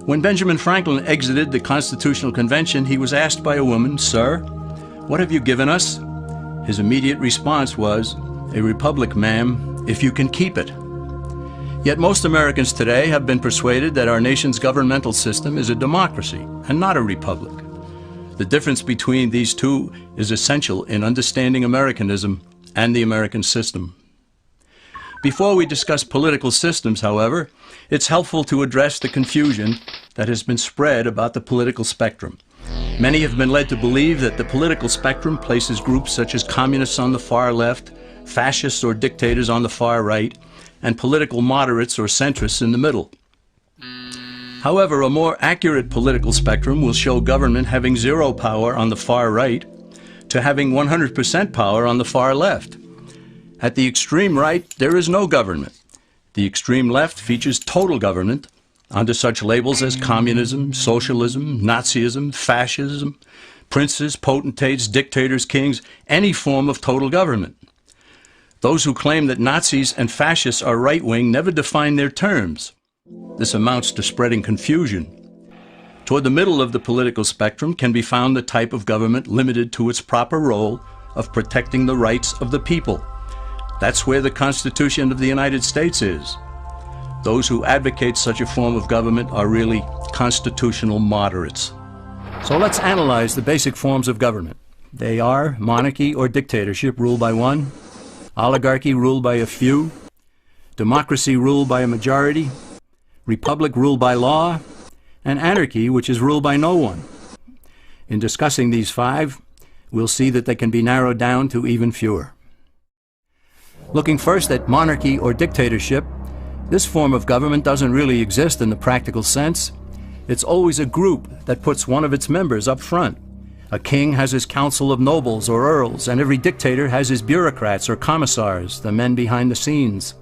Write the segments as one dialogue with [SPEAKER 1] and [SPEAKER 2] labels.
[SPEAKER 1] When Benjamin Franklin exited the Constitutional Convention, he was asked by a woman, "Sir, what have you given us?" His immediate response was, "A republic, ma'am, if you can keep it." Yet most Americans today have been persuaded that our nation's governmental system is a democracy and not a republic. The difference between these two is essential in understanding Americanism and the American system. Before we discuss political systems, however, it's helpful to address the confusion that has been spread about the political spectrum. Many have been led to believe that the political spectrum places groups such as communists on the far left, fascists or dictators on the far right, and political moderates or centrists in the middle. However, a more accurate political spectrum will show government having zero power on the far right to having 100% power on the far left. At the extreme right, there is no government. The extreme left features total government under such labels as communism, socialism, Nazism, fascism, princes, potentates, dictators, kings, any form of total government. Those who claim that Nazis and fascists are right-wing never define their terms. This amounts to spreading confusion. Toward the middle of the political spectrum can be found the type of government limited to its proper role of protecting the rights of the people. That's where the Constitution of the United States is. Those who advocate such a form of government are really constitutional moderates. So let's analyze the basic forms of government. They are monarchy or dictatorship ruled by one, oligarchy ruled by a few, democracy ruled by a majority, republic ruled by law, and anarchy, which is ruled by no one. In discussing these five, we'll see that they can be narrowed down to even fewer. Looking first at monarchy or dictatorship, this form of government doesn't really exist in the practical sense. It's always a group that puts one of its members up front. A king has his council of nobles or earls, and every dictator has his bureaucrats or commissars, the men behind the scenes.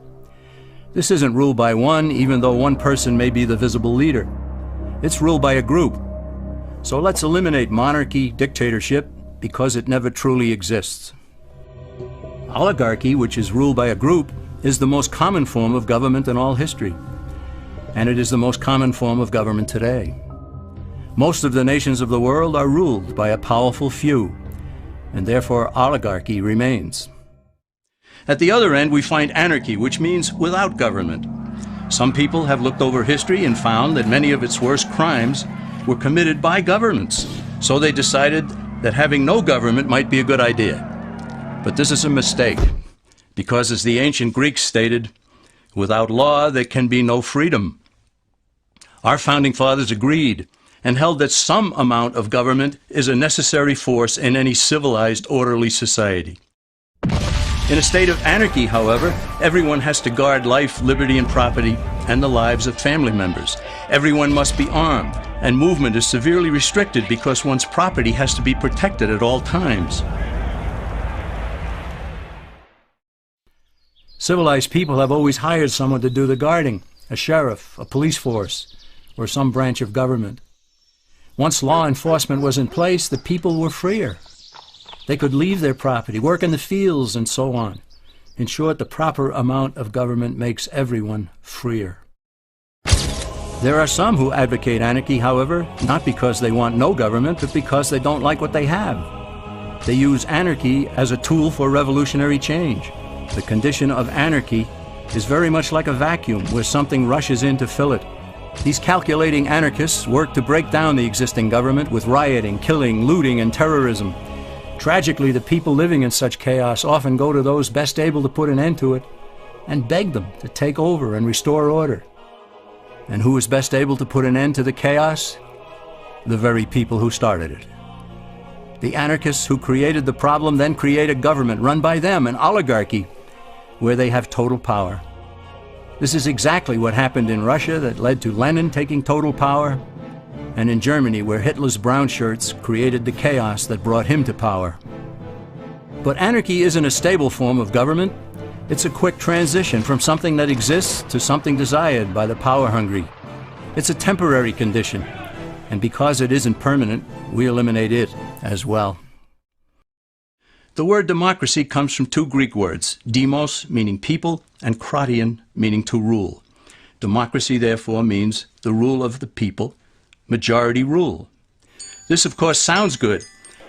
[SPEAKER 1] This isn't ruled by one, even though one person may be the visible leader. It's ruled by a group. So let's eliminate monarchy, dictatorship, because it never truly exists. Oligarchy, which is ruled by a group, is the most common form of government in all history. And it is the most common form of government today. Most of the nations of the world are ruled by a powerful few, and therefore oligarchy remains. At the other end, we find anarchy, which means without government. Some people have looked over history and found that many of its worst crimes were committed by governments. So they decided that having no government might be a good idea. But this is a mistake, because as the ancient Greeks stated, without law there can be no freedom. Our founding fathers agreed and held that some amount of government is a necessary force in any civilized, orderly society. In a state of anarchy, however, everyone has to guard life, liberty, and property, and the lives of family members. Everyone must be armed, and movement is severely restricted because one's property has to be protected at all times. Civilized people have always hired someone to do the guarding, a sheriff, a police force, or some branch of government. Once law enforcement was in place, the people were freer. They could leave their property, work in the fields, and so on. In short, the proper amount of government makes everyone freer. There are some who advocate anarchy, however, not because they want no government, but because they don't like what they have. They use anarchy as a tool for revolutionary change. The condition of anarchy is very much like a vacuum where something rushes in to fill it. These calculating anarchists work to break down the existing government with rioting, killing, looting, and terrorism. Tragically, the people living in such chaos often go to those best able to put an end to it and beg them to take over and restore order. And who is best able to put an end to the chaos? The very people who started it. The anarchists who created the problem then create a government run by them, an oligarchy, where they have total power. This is exactly what happened in Russia that led to Lenin taking total power, and in Germany where Hitler's brown shirts created the chaos that brought him to power. But anarchy isn't a stable form of government. It's a quick transition from something that exists to something desired by the power-hungry. It's a temporary condition, and because it isn't permanent, we eliminate it as well. The word democracy comes from two Greek words, demos, meaning people, and kratein, meaning to rule. Democracy, therefore, means the rule of the people, majority rule. This, of course, sounds good,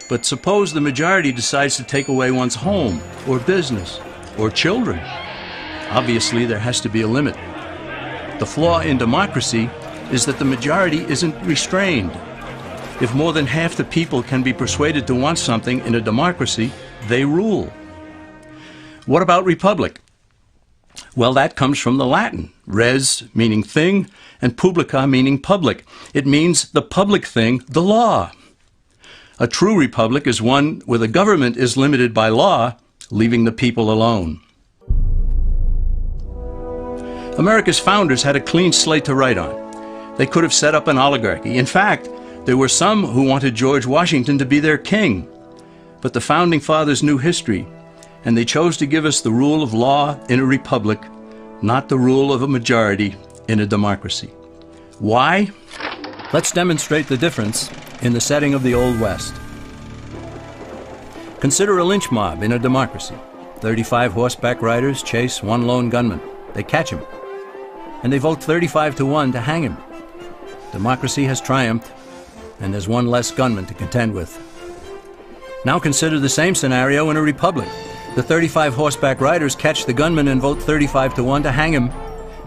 [SPEAKER 1] but suppose the majority decides to take away one's home, or business, or children. Obviously, there has to be a limit. The flaw in democracy is that the majority isn't restrained. If more than half the people can be persuaded to want something in a democracy, they rule. What about republic? Well, that comes from the Latin, res meaning thing, and publica meaning public. It means the public thing, the law. A true republic is one where the government is limited by law, leaving the people alone. America's founders had a clean slate to write on. They could have set up an oligarchy. In fact, there were some who wanted George Washington to be their king. But the founding fathers knew history, and they chose to give us the rule of law in a republic, not the rule of a majority in a democracy. Why? Let's demonstrate the difference in the setting of the Old West. Consider a lynch mob in a democracy. 35 horseback riders chase one lone gunman. They catch him, and they vote 35-1 to hang him. Democracy has triumphed, and there's one less gunman to contend with. Now consider the same scenario in a republic. The 35 horseback riders catch the gunman and vote 35-1 to hang him,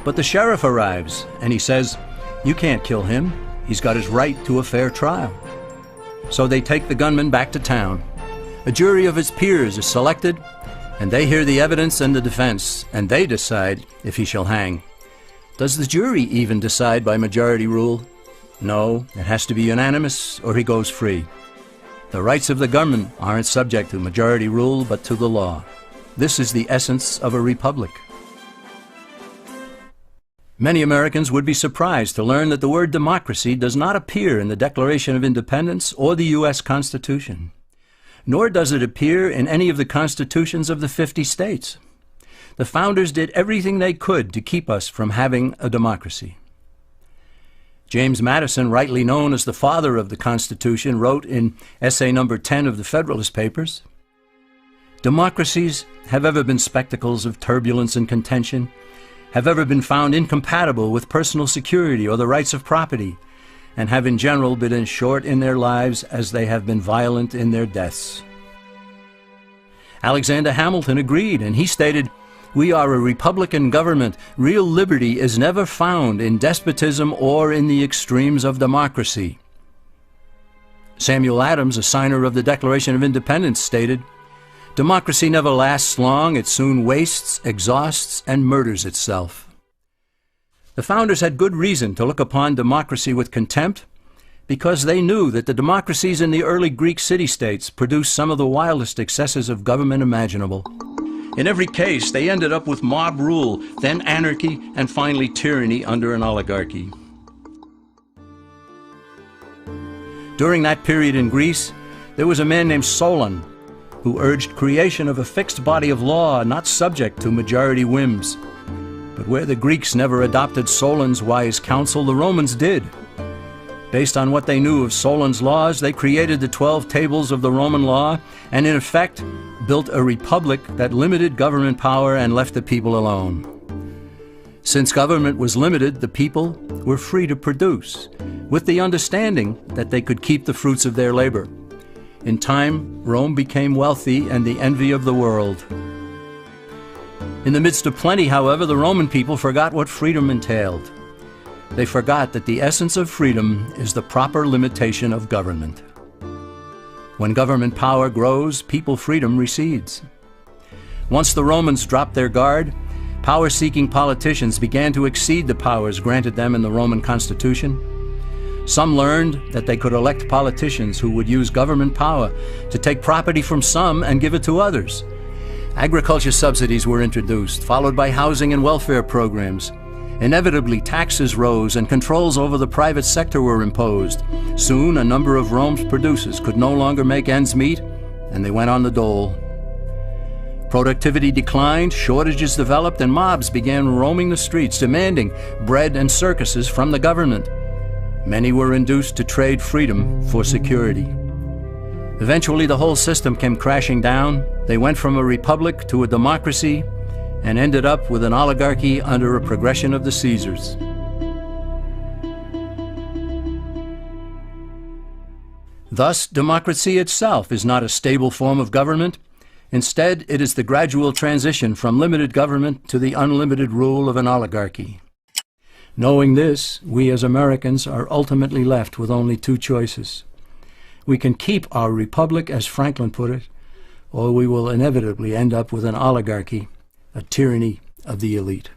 [SPEAKER 1] but the sheriff arrives, and he says, "You can't kill him. He's got his right to a fair trial." So they take the gunman back to town. A jury of his peers is selected, and they hear the evidence and the defense, and they decide if he shall hang. Does the jury even decide by majority rule? No, it has to be unanimous or he goes free. The rights of the gunman aren't subject to majority rule, but to the law. This is the essence of a republic. Many Americans would be surprised to learn that the word democracy does not appear in the Declaration of Independence or the U.S. Constitution, nor does it appear in any of the constitutions of the 50 states. The founders did everything they could to keep us from having a democracy. James Madison, rightly known as the father of the Constitution, wrote in essay number 10 of the Federalist Papers, "Democracies have ever been spectacles of turbulence and contention, have ever been found incompatible with personal security or the rights of property, and have in general been as short in their lives as they have been violent in their deaths." Alexander Hamilton agreed, and he stated, "We are a republican government. Real liberty is never found in despotism or in the extremes of democracy." Samuel Adams, a signer of the Declaration of Independence, stated, "Democracy never lasts long. It soon wastes, exhausts, and murders itself." The founders had good reason to look upon democracy with contempt, because they knew that the democracies in the early Greek city-states produced some of the wildest excesses of government imaginable. In every case, they ended up with mob rule, then anarchy, and finally tyranny under an oligarchy. During that period in Greece, there was a man named Solon who urged creation of a fixed body of law not subject to majority whims. But where the Greeks never adopted Solon's wise counsel, the Romans did. Based on what they knew of Solon's laws, they created the 12 tables of the Roman law and, in effect, built a republic that limited government power and left the people alone. Since government was limited, the people were free to produce, with the understanding that they could keep the fruits of their labor. In time, Rome became wealthy and the envy of the world. In the midst of plenty, however, the Roman people forgot what freedom entailed. They forgot that the essence of freedom is the proper limitation of government. When government power grows, people freedom recedes. Once the Romans dropped their guard, power-seeking politicians began to exceed the powers granted them in the Roman Constitution. Some learned that they could elect politicians who would use government power to take property from some and give it to others. Agriculture subsidies were introduced, followed by housing and welfare programs. Inevitably, taxes rose and controls over the private sector were imposed. Soon, a number of Rome's producers could no longer make ends meet, and they went on the dole. Productivity declined, shortages developed, and mobs began roaming the streets, demanding bread and circuses from the government. Many were induced to trade freedom for security. Eventually, the whole system came crashing down. They went from a republic to a democracy, and ended up with an oligarchy under a progression of the Caesars. Thus, democracy itself is not a stable form of government. Instead, it is the gradual transition from limited government to the unlimited rule of an oligarchy. Knowing this, we as Americans are ultimately left with only two choices. We can keep our republic, as Franklin put it, or we will inevitably end up with an oligarchy, a tyranny of the elite.